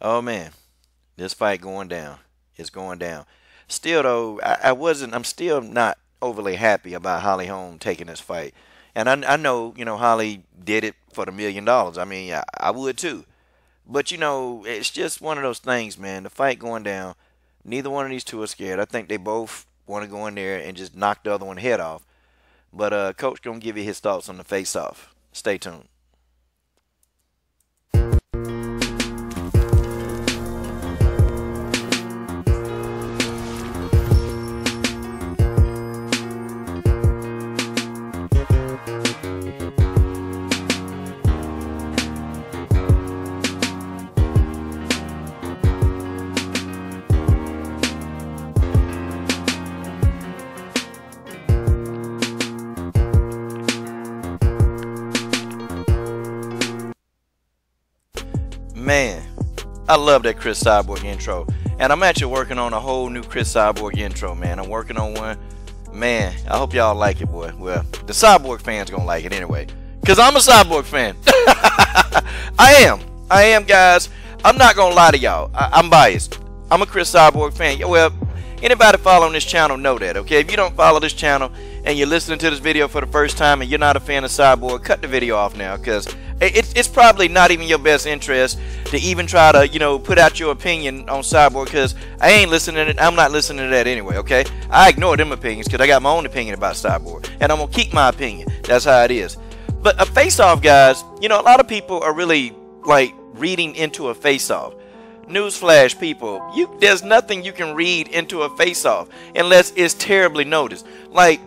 Oh man, this fight going down. It's going down. Still though, I'm still not overly happy about Holly Holm taking this fight. And I know, Holly did it for the $1 million. I mean, I would too. But it's just one of those things, man. The fight going down. Neither one of these two are scared. I think they both want to go in there and just knock the other one head off. But Coach gonna give you his thoughts on the face-off. Stay tuned. Man, I love that Cris Cyborg intro. And I'm actually working on a whole new Cris Cyborg intro, man. I'm working on one. Man, I hope y'all like it, boy. Well, the Cyborg fans gonna like it anyway. Because I'm a Cyborg fan. I am, guys. I'm not gonna lie to y'all. I'm biased. I'm a Cris Cyborg fan. Well, anybody following this channel know that, okay? If you don't follow this channel and you're listening to this video for the first time and you're not a fan of Cyborg, cut the video off now, because it's probably not even your best interest to even try to, put out your opinion on Cyborg, because I ain't listening to it. I'm not listening to that anyway, okay? I ignore them opinions because I got my own opinion about Cyborg, and I'm going to keep my opinion. That's how it is. But a face-off, guys, a lot of people are really, like, reading into a face-off. Newsflash, people, there's nothing you can read into a face-off unless it's terribly noticed. Like,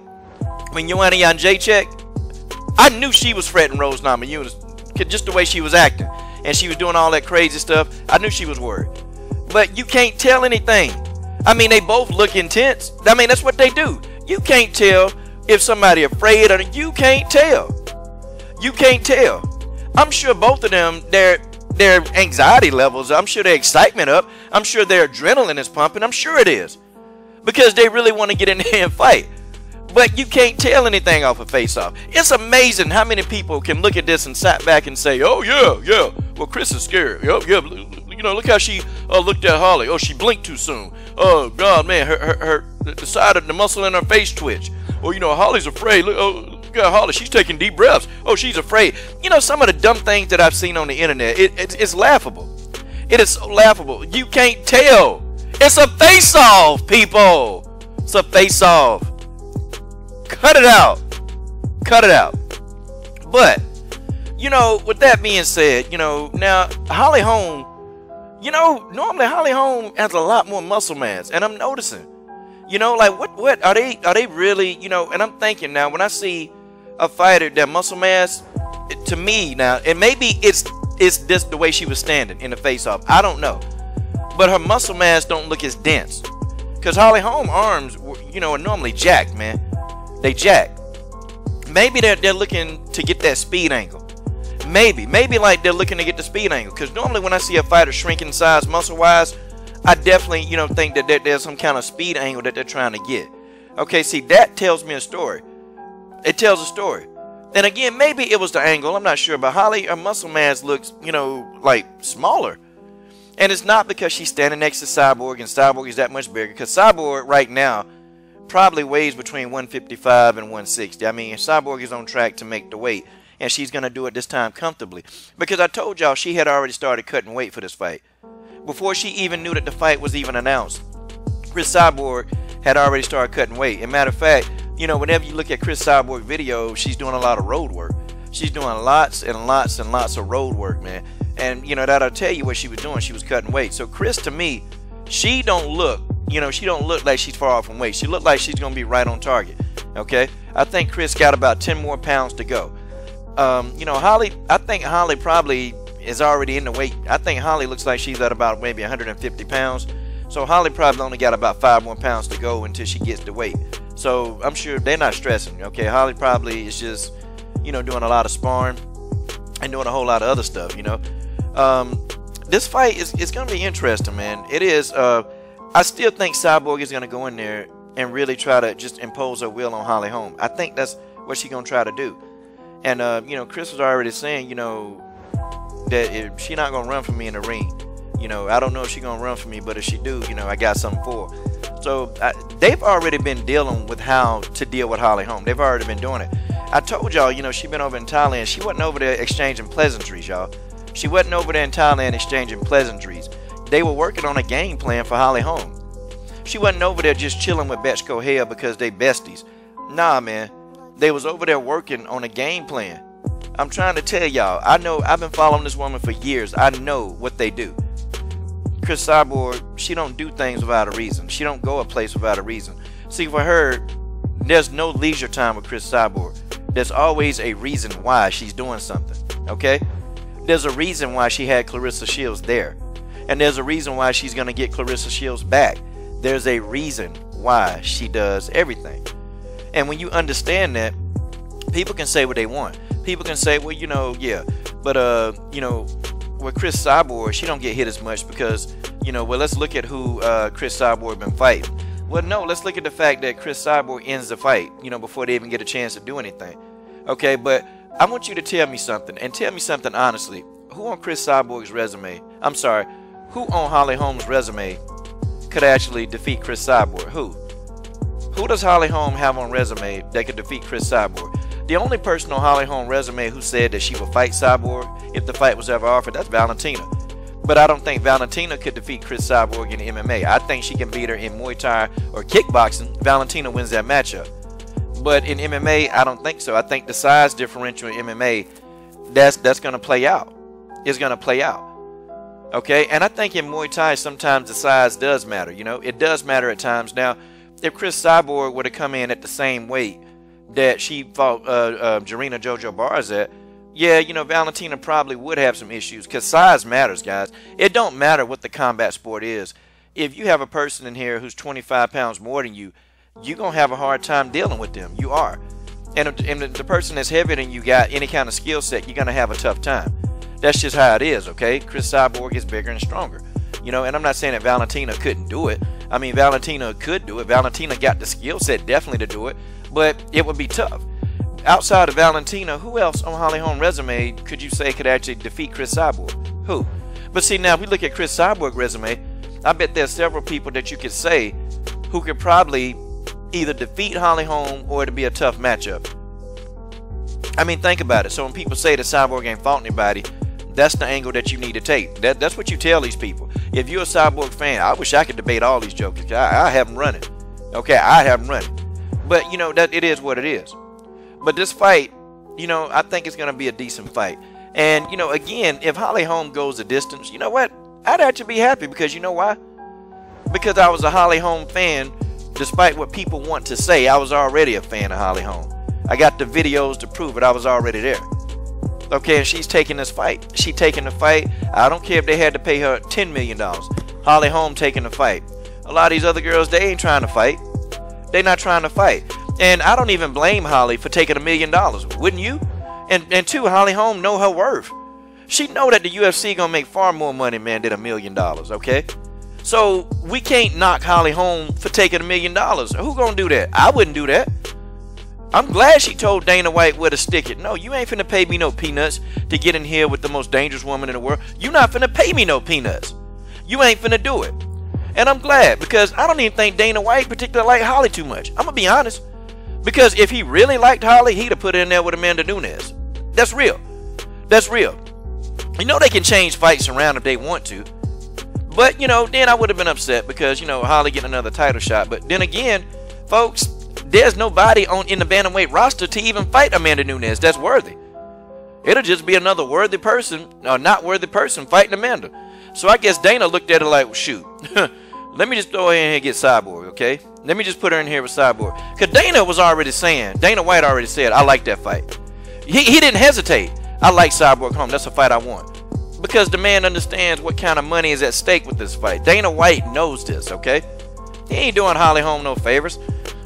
when Joanna Jędrzejczyk, I knew she was fretting Rose Namajunas, just the way she was acting, and she was doing all that crazy stuff. I knew she was worried, but you can't tell anything. I mean, they both look intense. I mean, that's what they do. You can't tell if somebody afraid, or you can't tell. You can't tell. I'm sure both of them, their anxiety levels, I'm sure their excitement up, I'm sure their adrenaline is pumping. I'm sure it is, because they really want to get in there and fight. But you can't tell anything off a face-off. It's amazing how many people can look at this and sat back and say, oh, yeah, well, Cris is scared. Yeah, look how she looked at Holly. Oh, she blinked too soon. Oh, God, man, the side of the muscle in her face twitch. Oh, Holly's afraid. Look at Holly. She's taking deep breaths. Oh, she's afraid. Some of the dumb things that I've seen on the internet, it's laughable. It is so laughable. You can't tell. It's a face-off, people. It's a face-off. Cut it out. Cut it out. But, with that being said, now Holly Holm, normally Holly Holm has a lot more muscle mass, and I'm noticing, like what are they really, and I'm thinking now, when I see a fighter that muscle mass, to me now, and maybe it's just the way she was standing in the face-off, I don't know, but her muscle mass don't look as dense, because Holly Holm arms, are normally jacked, man. They jack. Maybe they're looking to get that speed angle. Maybe like they're looking to get the speed angle. Because normally when I see a fighter shrink in size muscle-wise, I definitely, think that there's some kind of speed angle that they're trying to get. Okay, see, that tells me a story. It tells a story. And again, maybe it was the angle. I'm not sure. But Holly, her muscle mass looks, like smaller. And it's not because she's standing next to Cyborg and Cyborg is that much bigger. Because Cyborg right now probably weighs between 155 and 160. I mean, Cyborg is on track to make the weight, and she's going to do it this time comfortably. Because I told y'all she had already started cutting weight for this fight. Before she even knew that the fight was even announced, Cris Cyborg had already started cutting weight. And matter of fact, whenever you look at Cris Cyborg videos, she's doing a lot of road work. She's doing lots and lots and lots of road work, man. And, that'll tell you what she was doing. She was cutting weight. So Cris, to me, she don't look, she don't look like she's far off from weight. She looked like she's going to be right on target, okay? I think Cris got about 10 more pounds to go. Holly, I think Holly probably is already in the weight. I think Holly looks like she's at about maybe 150 pounds. So Holly probably only got about 5 more pounds to go until she gets the weight. So I'm sure they're not stressing, okay? Holly probably is just, doing a lot of sparring and doing a whole lot of other stuff, This fight is going to be interesting, man. It is. I still think Cyborg is going to go in there and really try to just impose her will on Holly Holm. I think that's what she's going to try to do. And, Cris was already saying, that she's not going to run from me in the ring. You know, I don't know if she's gonna run for me, but if she do, you know, I got something for her. So they've already been dealing with how to deal with Holly Holm. They've already been doing it. I told y'all, you know, she been over in Thailand. She wasn't over there exchanging pleasantries, y'all. She wasn't over there in Thailand exchanging pleasantries. They were working on a game plan for Holly Holm. She wasn't over there just chilling with Betchko Hale because they besties. Nah, man. They was over there working on a game plan. I'm trying to tell y'all. I know I've been following this woman for years. I know what they do. Cris Cyborg, she don't do things without a reason. She don't go a place without a reason. See, for her, there's no leisure time with Cris Cyborg. There's always a reason why she's doing something. Okay? There's a reason why she had Clarissa Shields there. And there's a reason why she's going to get Clarissa Shields back. There's a reason why she does everything. And when you understand that, people can say what they want. People can say, well, you know, yeah, but you know, with Cris Cyborg, she don't get hit as much because, you know, well, let's look at who Cris Cyborg been fighting. Well, no, let's look at the fact that Cris Cyborg ends the fight, you know, before they even get a chance to do anything. Okay, but I want you to tell me something, and tell me something honestly. Who on Cris Cyborg's resume, I'm sorry, who on Holly Holm's resume could actually defeat Cris Cyborg? Who does Holly Holm have on resume that could defeat Cris Cyborg? The only person on Holly Holm's resume who said that she would fight Cyborg if the fight was ever offered, that's Valentina. But I don't think Valentina could defeat Cris Cyborg in MMA. I think she can beat her in Muay Thai or kickboxing. Valentina wins that matchup. But in MMA, I don't think so. I think the size differential in MMA, that's going to play out. It's going to play out. Okay? And I think in Muay Thai, sometimes the size does matter. You know, it does matter at times. Now, if Cris Cyborg were to come in at the same weight that she fought Jarena Jojo Barnes at, yeah, you know, Valentina probably would have some issues because size matters, guys. It don't matter what the combat sport is. If you have a person in here who's 25 pounds more than you, you're going to have a hard time dealing with them. You are. And if the person that's heavier than you got any kind of skill set, you're going to have a tough time. That's just how it is, okay? Cris Cyborg is bigger and stronger. You know, and I'm not saying that Valentina couldn't do it. I mean, Valentina could do it. Valentina got the skill set definitely to do it, but it would be tough. Outside of Valentina, who else on Holly Holm's resume could you say could actually defeat Cris Cyborg? Who? But see, now if we look at Cris Cyborg's resume, I bet there's several people that you could say who could probably either defeat Holly Holm or it'd be a tough matchup. I mean, think about it. So when people say that Cyborg ain't fought anybody, that's the angle that you need to take. That's what you tell these people. If you're a Cyborg fan, I wish I could debate all these jokers. I have them running. Okay, I have them running. But, you know, that it is what it is. But this fight, you know, I think it's going to be a decent fight. And, you know, again, if Holly Holm goes the distance, you know what? I'd actually be happy because you know why? Because I was a Holly Holm fan. Despite what people want to say, I was already a fan of Holly Holm. I got the videos to prove it. I was already there. Okay, and she's taking this fight. She taking the fight. I don't care if they had to pay her $10 million. Holly Holm taking the fight. A lot of these other girls, they ain't trying to fight. They not trying to fight. And I don't even blame Holly for taking $1 million. Wouldn't you? And two, Holly Holm know her worth. She know that the UFC gonna make far more money, man, than $1 million, okay? So we can't knock Holly Holm for taking $1 million. Who gonna do that? I wouldn't do that. I'm glad she told Dana White where to stick it. No, you ain't finna pay me no peanuts to get in here with the most dangerous woman in the world. You not finna pay me no peanuts. You ain't finna do it. And I'm glad because I don't even think Dana White particularly liked Holly too much. I'm gonna be honest. Because if he really liked Holly, he'd have put her in there with Amanda Nunes. That's real. That's real. You know they can change fights around if they want to. But, you know, then I would have been upset because, you know, Holly getting another title shot. But then again, folks, there's nobody in the bantamweight roster to even fight Amanda Nunes that's worthy. It'll just be another worthy person, or not worthy person, fighting Amanda. So I guess Dana looked at it like, well, shoot, let me just throw her in here and get Cyborg, okay? Let me just put her in here with Cyborg. Because Dana was already saying, Dana White already said, I like that fight. He didn't hesitate. I like Cyborg Holm. That's a fight I want. Because the man understands what kind of money is at stake with this fight. Dana White knows this, okay? He ain't doing Holly Holm no favors.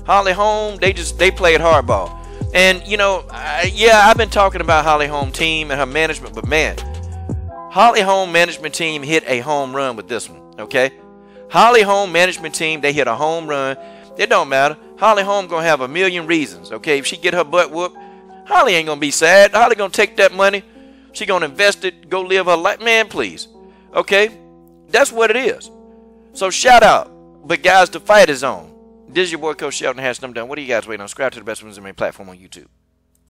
Holly Holm, they played hardball. And, you know, yeah, I've been talking about Holly Holm team and her management, but man, Holly Holm management team hit a home run with this one, okay? Holly Holm management team, they hit a home run. It don't matter. Holly Holm gonna have a million reasons, okay? If she get her butt whooped, Holly ain't gonna be sad. Holly gonna take that money. She gonna invest it, go live her life. Man, please, okay? That's what it is. So shout out. But guys, the fight is on. This is your boy Coach Shelton Hash. I'm done. What are you guys waiting on? Subscribe to the best ones in my platform on YouTube.